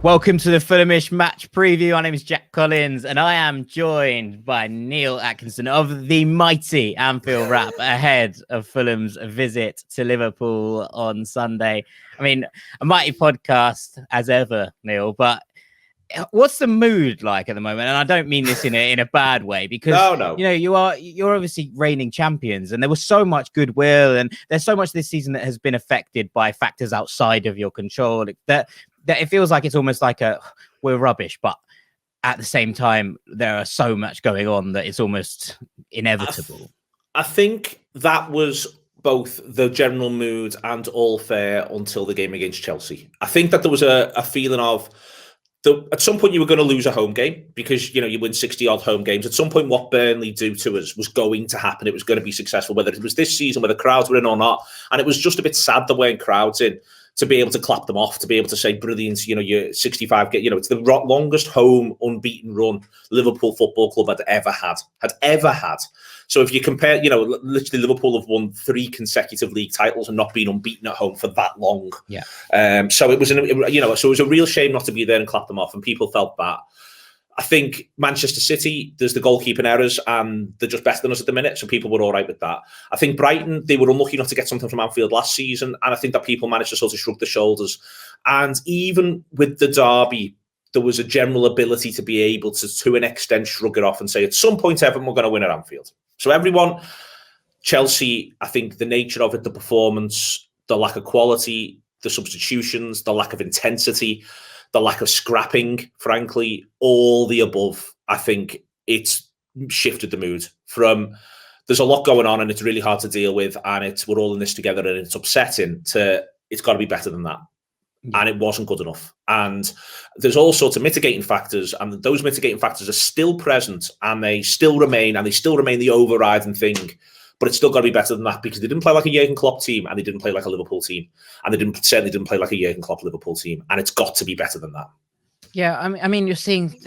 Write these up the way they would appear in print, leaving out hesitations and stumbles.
Welcome to the Fulhamish match preview. My name is Jack Collins, and I am joined by Neil Atkinson of the mighty Anfield Wrap ahead of Fulham's visit to Liverpool on Sunday. I mean, a mighty podcast as ever, Neil, but what's the mood like at the moment? And I don't mean this in a bad way, because you know you're obviously reigning champions, and there was so much goodwill, and there's so much this season that has been affected by factors outside of your control that it feels like it's almost like we're rubbish, but at the same time there are so much going on that it's almost inevitable. I think that was both the general mood and all fair until the game against Chelsea. I think that there was a feeling of at some point you were going to lose a home game because, you know, you win 60 odd home games. At some point, what Burnley do to us was going to happen. It was going to be successful, whether it was this season, whether crowds were in or not. And it was just a bit sad there weren't crowds in to be able to clap them off, to be able to say, brilliant, you know, you're 65, you know, it's the longest home unbeaten run Liverpool Football Club had ever had. So if you compare, you know, literally Liverpool have won 3 consecutive league titles and not been unbeaten at home for that long. Yeah. So it was, so it was a real shame not to be there and clap them off, and people felt that. I think Manchester City, there's the goalkeeping errors, and they're just better than us at the minute, so people were all right with that. I think Brighton, they were unlucky not to get something from Anfield last season, and I think that people managed to sort of shrug their shoulders. And even with the derby, there was a general ability to be able to an extent, shrug it off and say, at some point, Everton, we're going to win at Anfield. So everyone, Chelsea, I think the nature of it, the performance, the lack of quality, the substitutions, the lack of intensity, the lack of scrapping, frankly, all the above, I think it's shifted the mood from there's a lot going on and it's really hard to deal with and we're all in this together and it's upsetting to it's got to be better than that. Yeah. And it wasn't good enough. And there's all sorts of mitigating factors, and those mitigating factors are still present and they still remain the overriding thing. But it's still got to be better than that because they didn't play like a Jurgen Klopp team and they didn't play like a Liverpool team. And they certainly didn't play like a Jurgen Klopp Liverpool team. And it's got to be better than that. Yeah, I mean, you're seeing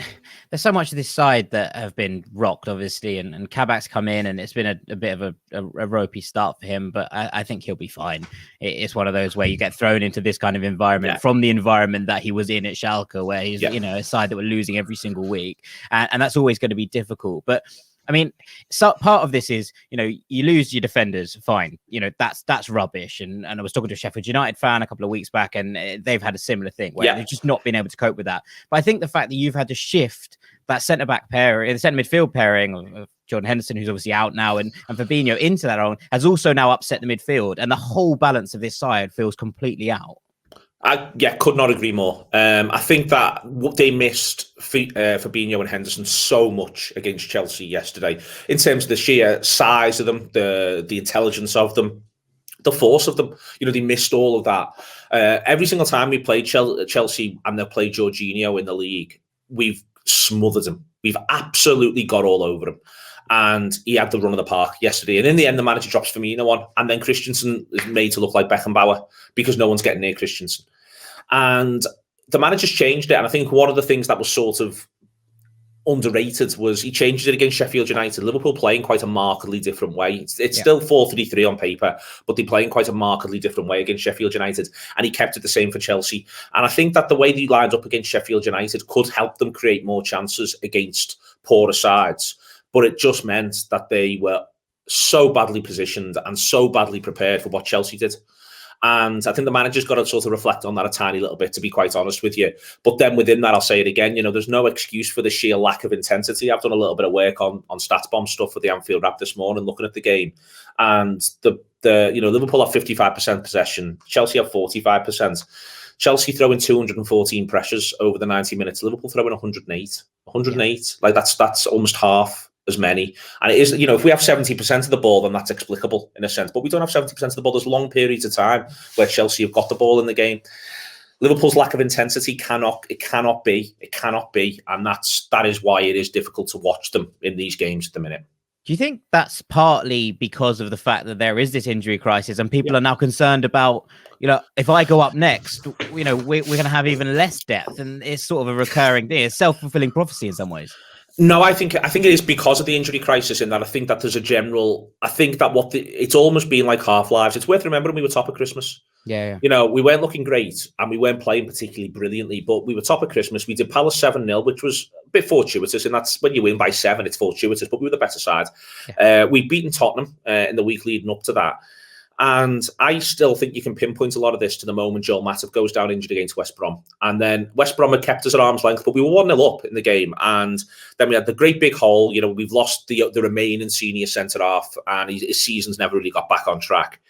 there's so much of this side that have been rocked, obviously, and Kabak's come in and it's been a bit of a ropey start for him, but I think he'll be fine. It's one of those where you get thrown into this kind of environment from the environment that he was in at Schalke, where he's, you know, a side that were losing every single week. And that's always going to be difficult. But I mean, so part of this is, you know, you lose your defenders, fine. You know, that's rubbish. And I was talking to a Sheffield United fan a couple of weeks back, and they've had a similar thing where they've just not been able to cope with that. But I think the fact that you've had to shift that centre-back pairing, the centre midfield pairing of Jordan Henderson, who's obviously out now, and Fabinho into that role, has also now upset the midfield. And the whole balance of this side feels completely out. I could not agree more. I think that what they missed Fabinho and Henderson so much against Chelsea yesterday, in terms of the sheer size of them, the intelligence of them, the force of them. You know, they missed all of that. Every single time we played Chelsea and they played Jorginho in the league, we've smothered him. We've absolutely got all over him. And he had the run of the park yesterday. And in the end, the manager drops Firmino on. And then Christensen is made to look like Beckenbauer because no one's getting near Christensen. And the manager's changed it. And I think one of the things that was sort of underrated was he changed it against Sheffield United. Liverpool playing quite a markedly different way. It's still 4-3-3 on paper, but they're playing quite a markedly different way against Sheffield United. And he kept it the same for Chelsea. And I think that the way they lined up against Sheffield United could help them create more chances against poorer sides. But it just meant that they were so badly positioned and so badly prepared for what Chelsea did. And I think the manager's got to sort of reflect on that a tiny little bit, to be quite honest with you. But then within that, I'll say it again, you know, there's no excuse for the sheer lack of intensity. I've done a little bit of work on StatsBomb stuff for the Anfield Wrap this morning, looking at the game. And the Liverpool have 55% possession. Chelsea have 45%. Chelsea throwing 214 pressures over the 90 minutes. Liverpool throwing 108. 108. Like that's almost half as many. And it is, you know, if we have 70% of the ball, then that's explicable in a sense. But we don't have 70% of the ball. There's long periods of time where Chelsea have got the ball in the game. Liverpool's lack of intensity cannot be. And that is why it is difficult to watch them in these games at the minute. Do you think that's partly because of the fact that there is this injury crisis and people are now concerned about, you know, if I go up next, you know, we're going to have even less depth, and it's sort of a recurring thing. It's self-fulfilling prophecy in some ways. No, I think it is because of the injury crisis. In that, I think that there's a general. I think that it's almost been like half lives. It's worth remembering we were top of Christmas. Yeah. You know, we weren't looking great and we weren't playing particularly brilliantly, but we were top of Christmas. We did Palace 7-0, which was a bit fortuitous, and that's when you win by 7, it's fortuitous, but we were the better side. Yeah. We'd beaten Tottenham in the week leading up to that. And I still think you can pinpoint a lot of this to the moment Joel Matip goes down injured against West Brom. And then West Brom had kept us at arm's length, but we were 1-0 up in the game. And then we had the great big hole. You know, we've lost the remaining senior centre-half, and his season's never really got back on track.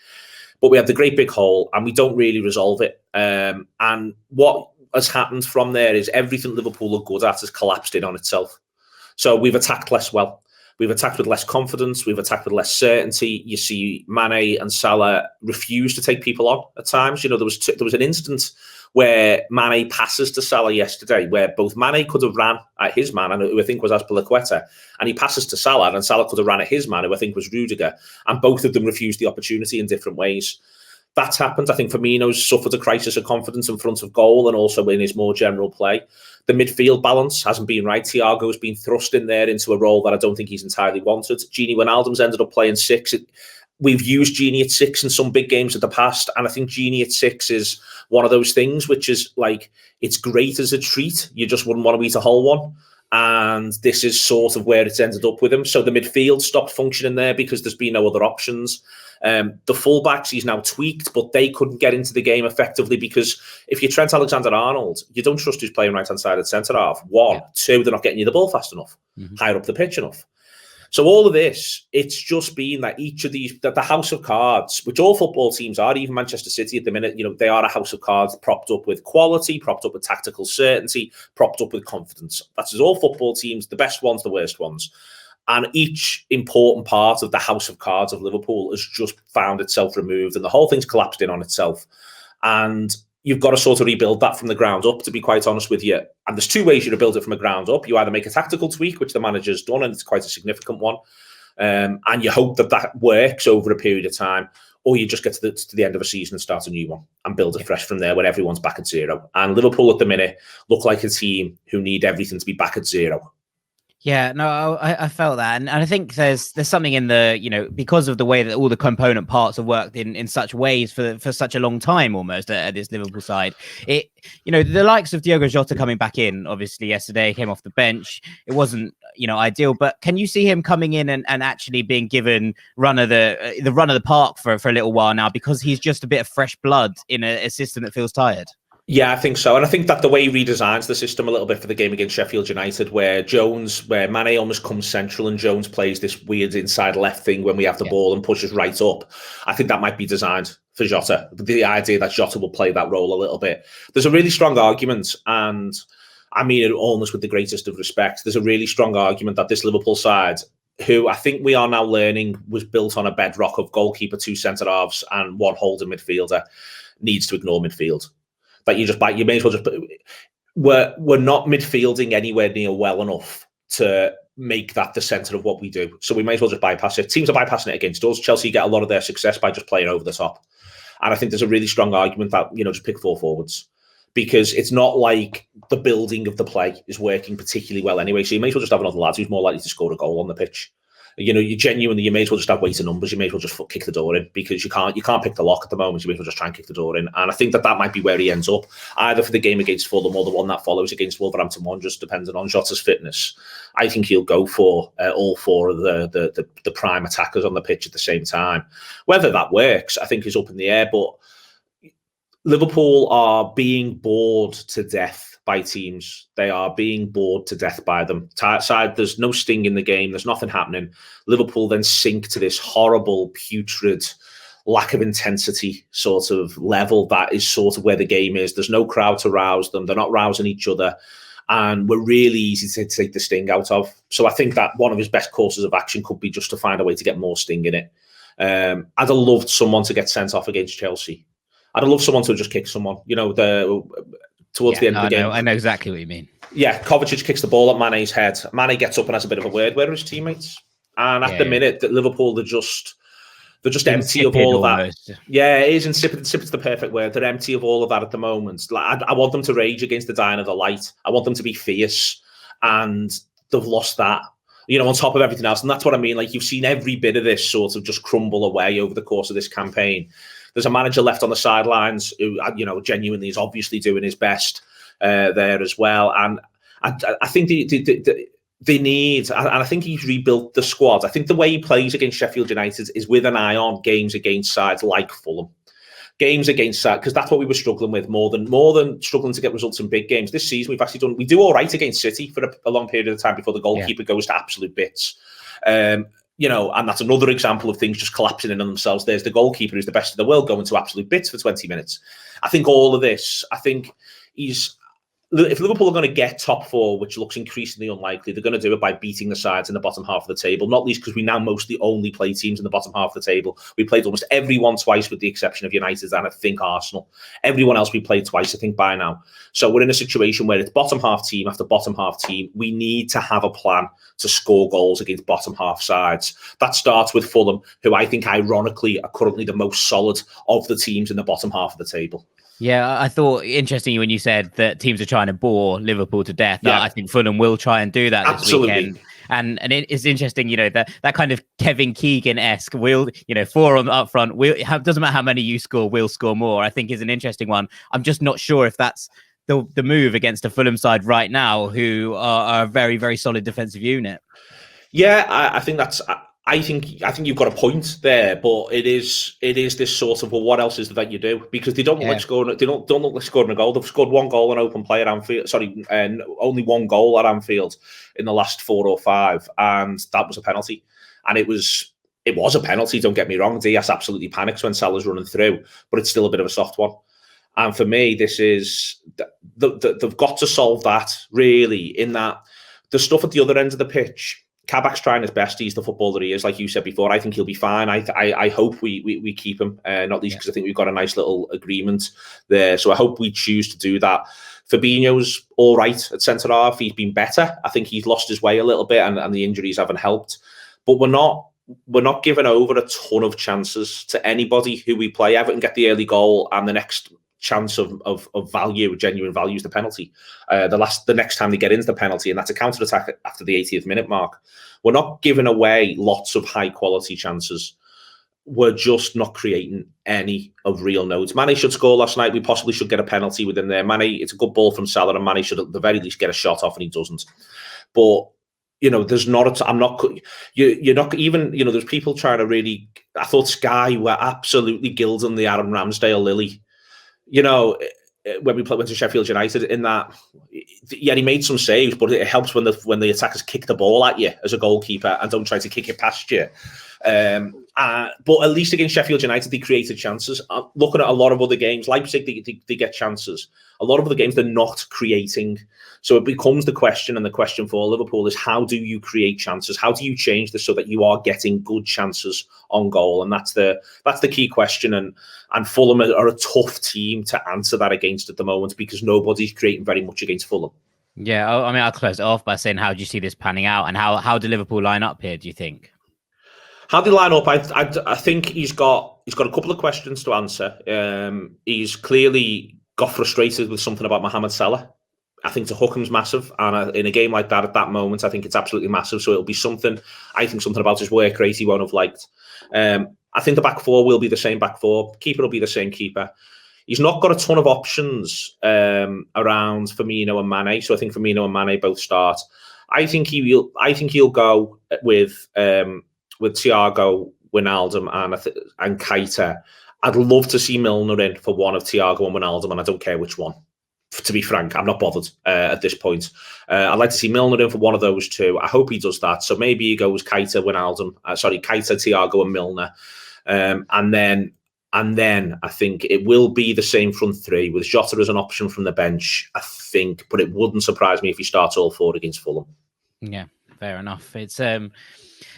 But we have the great big hole and we don't really resolve it. And what has happened from there is everything Liverpool are good at has collapsed in on itself. So we've attacked less well. We've attacked with less confidence. We've attacked with less certainty. You see Mane and Salah refuse to take people on at times. You know, there was an instant where Mane passes to Salah yesterday, where both Mane could have ran at his man, and who I think was Azpilicueta, and he passes to Salah, and Salah could have ran at his man, who I think was Rudiger, and both of them refused the opportunity in different ways. That's happened. I think Firmino's suffered a crisis of confidence in front of goal and also in his more general play. The midfield balance hasn't been right. Thiago's been thrust in there into a role that I don't think he's entirely wanted. Gini Wijnaldum's ended up playing 6. We've used Gini at 6 in some big games in the past, and I think Gini at 6 is one of those things which is like, it's great as a treat. You just wouldn't want to eat a whole one. And this is sort of where it's ended up with him. So the midfield stopped functioning there because there's been no other options. The fullbacks he's now tweaked, but they couldn't get into the game effectively because if you're Trent Alexander-Arnold, you don't trust who's playing right-hand side at centre-half. 1, 2, they're not getting you the ball fast enough, higher up the pitch enough. So all of this, it's just been that each of these, that the house of cards, which all football teams are, even Manchester City at the minute, you know, they are a house of cards propped up with quality, propped up with tactical certainty, propped up with confidence. That's all football teams, the best ones, the worst ones. And each important part of the house of cards of Liverpool has just found itself removed, and the whole thing's collapsed in on itself. And you've got to sort of rebuild that from the ground up, to be quite honest with you. And there's 2 ways you rebuild it from the ground up. You either make a tactical tweak, which the manager's done, and it's quite a significant one, and you hope that works over a period of time, or you just get to the end of a season and start a new one and build it fresh from there when everyone's back at 0. And Liverpool at the minute look like a team who need everything to be back at 0. Yeah, no, I felt that, and I think there's something in the, you know, because of the way that all the component parts have worked in such ways for such a long time almost at this Liverpool side. It, you know, the likes of Diogo Jota coming back in, obviously yesterday came off the bench. It wasn't, you know, ideal, but can you see him coming in and actually being given the run of the park for a little while now, because he's just a bit of fresh blood in a system that feels tired? Yeah, I think so. And I think that the way he redesigns the system a little bit for the game against Sheffield United, where Mane almost comes central and Jones plays this weird inside left thing when we have the ball and pushes right up, I think that might be designed for Jota. The idea that Jota will play that role a little bit. There's a really strong argument, and I mean it almost with the greatest of respect, there's a really strong argument that this Liverpool side, who I think we are now learning was built on a bedrock of goalkeeper, 2 centre-halves and 1 holding midfielder, needs to ignore midfield. That you may as well just. We're not midfielding anywhere near well enough to make that the centre of what we do. So we may as well just bypass it. Teams are bypassing it against us. Chelsea get a lot of their success by just playing over the top. And I think there's a really strong argument that, you know, just pick 4 forwards. Because it's not like the building of the play is working particularly well anyway. So you may as well just have another lad who's more likely to score a goal on the pitch. You know, you may as well just have weight of numbers. You may as well just kick the door in, because you can't pick the lock at the moment. You may as well just try and kick the door in. And I think that might be where he ends up, either for the game against Fulham or the one that follows against Wolverhampton Wanderers, depending on Jota's fitness. I think he'll go for all 4 of the prime attackers on the pitch at the same time. Whether that works, I think, is up in the air. But Liverpool are being bored to death by teams. They are being bored to death by them. Side, there's no sting in the game. There's nothing happening. Liverpool then sink to this horrible, putrid, lack of intensity sort of level. That is sort of where the game is. There's no crowd to rouse them. They're not rousing each other. And we're really easy to take the sting out of. So I think that one of his best courses of action could be just to find a way to get more sting in it. I'd have loved someone to get sent off against Chelsea. I'd have loved someone to just kick someone, you know, towards the end of the game. I know exactly what you mean. Yeah, Kovacic kicks the ball at Mane's head. Mane gets up and has a bit of a word. Where are his teammates? And at the minute, that Liverpool, they're just empty of all of that. Almost. Yeah, it is insipid. Insipid's the perfect word. They're empty of all of that at the moment. Like, I want them to rage against the dying of the light. I want them to be fierce. And they've lost that. On top of everything else. And that's what I mean. Like, you've seen every bit of this sort of just crumble away over the course of this campaign. There's a manager left on the sidelines who, genuinely is obviously doing his best there as well. And I think they need, and I think he's rebuilt the squad. I think the way he plays against Sheffield United is with an eye on games against sides like Fulham. Games against that, because that's what we were struggling with more than struggling to get results in big games. This season, we do all right against City for a long period of time before the goalkeeper goes to absolute bits. And that's another example of things just collapsing in on themselves. There's the goalkeeper who's the best in the world going to absolute bits for 20 minutes. I think all of this, if Liverpool are going to get top four, which looks increasingly unlikely, they're going to do it by beating the sides in the bottom half of the table, not least because we now mostly only play teams in the bottom half of the table. We played almost everyone twice with the exception of United and I think Arsenal. Everyone else we played twice, I think, by now. So we're in a situation where it's bottom half team after bottom half team. We need to have a plan to score goals against bottom half sides. That starts with Fulham, who I think ironically are currently the most solid of the teams in the bottom half of the table. Yeah, I thought interesting when you said that teams are trying to bore Liverpool to death. Yeah. I think Fulham will try and do that this weekend. And it's interesting, that kind of Kevin Keegan-esque, four on up front, doesn't matter how many you score, we'll score more, I think is an interesting one. I'm just not sure if that's the move against a Fulham side right now, who are a very, very solid defensive unit. Yeah, I think that's... I think you've got a point there, but it is this sort of, well, what else is it that you do? Because they don't look like scoring. They don't look like scoring a goal. They've scored one goal on open play at Anfield. And only one goal at Anfield in the last 4 or 5, and that was a penalty. And it was a penalty. Don't get me wrong. Diaz absolutely panics when Salah's running through, but it's still a bit of a soft one. And for me, this is they've got to solve that really. In that the stuff at the other end of the pitch. Kabak's trying his best. He's the footballer he is, like you said before. I think he'll be fine. I hope we keep him, not least because I think we've got a nice little agreement there. So I hope we choose to do that. Fabinho's all right at centre half. He's been better. I think he's lost his way a little bit, and the injuries haven't helped. But we're not giving over a ton of chances to anybody who we play. Everton get the early goal, and the next chance of value, genuine value, is the penalty. The next time they get into the penalty, and that's a counter attack after the 80th minute mark. We're not giving away lots of high quality chances. We're just not creating any of real notes. Mane should score last night. We possibly should get a penalty within there. Mane, it's a good ball from Salah, and Mane should at the very least get a shot off, and he doesn't. But there's not you're not even, there's people trying to really, I thought Sky were absolutely gilding the Aaron Ramsdale lily. When we went to Sheffield United, in that, he made some saves, but it helps when the attackers kick the ball at you as a goalkeeper and don't try to kick it past you. But at least against Sheffield United, they created chances. Looking at a lot of other games, Leipzig, they get chances. A lot of other games, they're not creating. So it becomes the question, and the question for Liverpool is, how do you create chances? How do you change this so that you are getting good chances on goal? And that's the key question. And Fulham are a tough team to answer that against at the moment, because nobody's creating very much against Fulham. Yeah, I mean, I'll close it off by saying, how do you see this panning out, and how do Liverpool line up here, do you think? How do they line up? I think he's got a couple of questions to answer. He's clearly got frustrated with something about Mohamed Salah. I think to hook him's massive, and in a game like that, at that moment, I think it's absolutely massive. So it'll be something. I think something about his work rate he won't have liked. I think the back four will be the same back four. Keeper will be the same keeper. He's not got a ton of options around Firmino and Mane, so I think Firmino and Mane both start. I think he'll go with Thiago, Wijnaldum, and Keita. I'd love to see Milner in for one of Thiago and Wijnaldum, and I don't care which one. To be frank, I'm not bothered at this point. I'd like to see Milner in for one of those two. I hope he does that. So maybe he goes Keita, Thiago, and Milner, and then I think it will be the same front three with Jota as an option from the bench. I think, but it wouldn't surprise me if he starts all four against Fulham. Yeah, fair enough. It's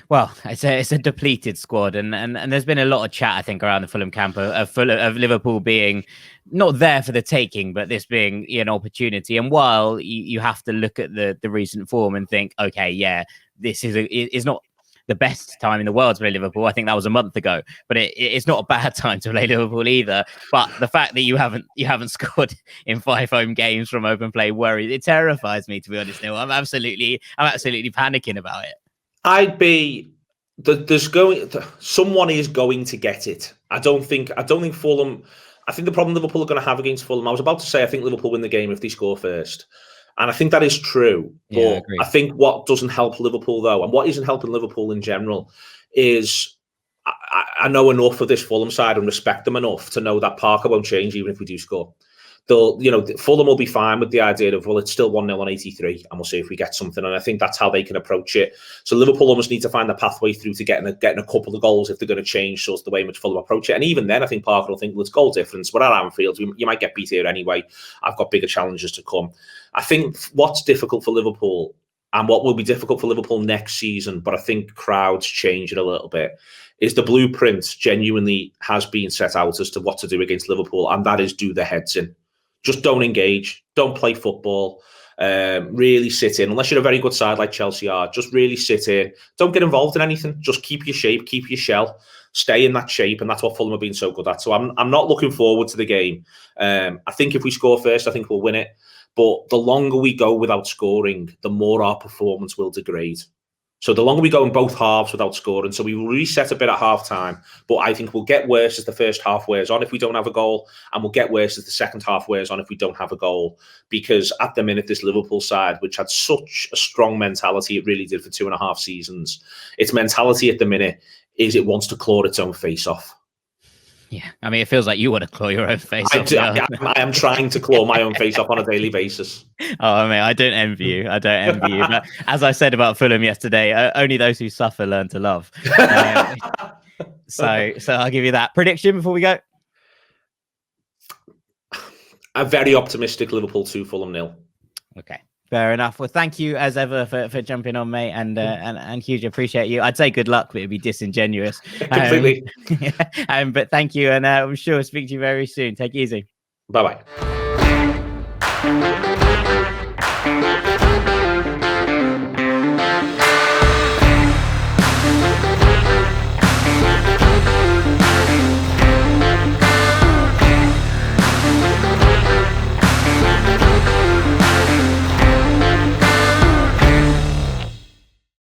it's a depleted squad, and there's been a lot of chat, I think, around the Fulham camp of Liverpool being not there for the taking, but this being an opportunity. And while you have to look at the recent form and think, okay, yeah, this is not the best time in the world to play Liverpool. I think that was a month ago, but it's not a bad time to play Liverpool either. But the fact that you haven't scored in 5 home games from open play worries. It terrifies me, to be honest. Neil, I'm absolutely panicking about it. I'd be someone is going to get it. I don't think Fulham. I think the problem Liverpool are going to have against Fulham. I was about to say I think Liverpool win the game if they score first. And I think that is true. But I think what doesn't help Liverpool, though, and what isn't helping Liverpool in general, is I know enough of this Fulham side and respect them enough to know that Parker won't change even if we do score. Fulham will be fine with the idea of, well, it's still 1-0 on 83 and we'll see if we get something. And I think that's how they can approach it. So Liverpool almost need to find the pathway through to getting a couple of goals if they're going to change sort of the way in which Fulham approach it. And even then, I think Parker will think, well, it's goal difference. We're at Anfield. You might get beat here anyway. I've got bigger challenges to come. I think what's difficult for Liverpool and what will be difficult for Liverpool next season, but I think crowds change it a little bit, is the blueprint genuinely has been set out as to what to do against Liverpool. And that is do their heads in. Just don't engage, don't play football, really sit in. Unless you're a very good side like Chelsea are, just really sit in. Don't get involved in anything. Just keep your shape, keep your shell, stay in that shape. And that's what Fulham have been so good at. So I'm not looking forward to the game. I think if we score first, I think we'll win it. But the longer we go without scoring, the more our performance will degrade. So the longer we go in both halves without scoring, so we will reset a bit at half-time, but I think we'll get worse as the first half wears on if we don't have a goal, and we'll get worse as the second half wears on if we don't have a goal, because at the minute, this Liverpool side, which had such a strong mentality, it really did for 2.5 seasons, its mentality at the minute is it wants to claw its own face off. Yeah, I mean, it feels like you want to claw your own face off. I am trying to claw my own face off on a daily basis. Oh, I mean, I don't envy you. But as I said about Fulham yesterday, only those who suffer learn to love. So I'll give you that. Prediction before we go? A very optimistic Liverpool 2, Fulham 0. Okay. Fair enough. Well, thank you as ever for jumping on, mate, and hugely appreciate you. I'd say good luck, but it'd be disingenuous. Completely. But thank you, and I'm sure I'll speak to you very soon. Take it easy. Bye-bye.